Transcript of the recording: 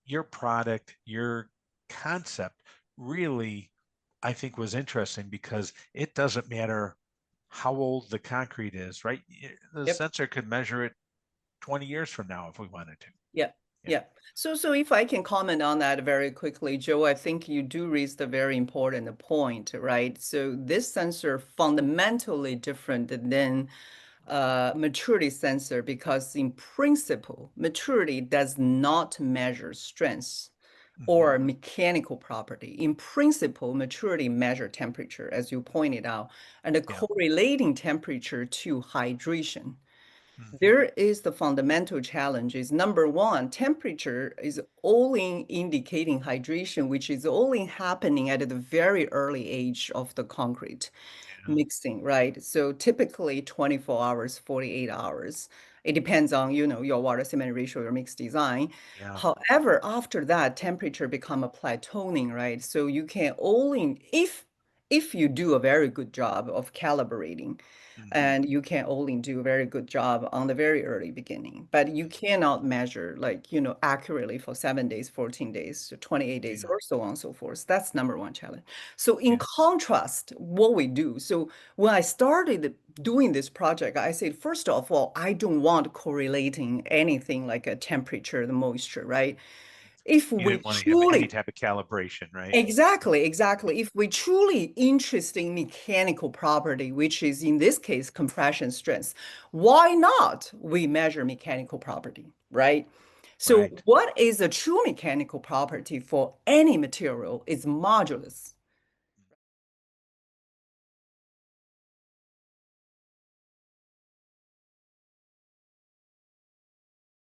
your product, your concept really, I think, was interesting because it doesn't matter how old the concrete is, right? The Yep. sensor could measure it 20 years from now if we wanted to. Yeah. Yeah. Yeah. So if I can comment on that very quickly, Joe, I think you do raise the very important point, right? So this sensor fundamentally different than maturity sensor because in principle, maturity does not measure strength Hmm. or mechanical property. In principle, maturity measure temperature, as you pointed out, and the Yeah. correlating temperature to hydration. Hmm. There is the fundamental challenge is number one, temperature is only indicating hydration, which is only happening at the very early age of the concrete Yeah. mixing, right? So typically 24 hours, 48 hours. It depends on, your water cement ratio, your mix design. Yeah. However, after that, temperature become a plateauing, right? So you can only, if you do a very good job of calibrating, Hmm. and you can only do a very good job on the very early beginning, but you cannot measure like, accurately for 7 days, 14 days, 28 days, Yeah. or so on and so forth. That's number one challenge. So in Yeah. contrast, what we do, so when I started doing this project, I said, first of all, I don't want correlating anything like a temperature, the moisture, right? If You we didn't want to have any truly type of calibration, right? Exactly, exactly. If we truly interested in mechanical property, which is in this case compression strength, why not we measure mechanical property, right? So Right. what is a true mechanical property for any material is modulus.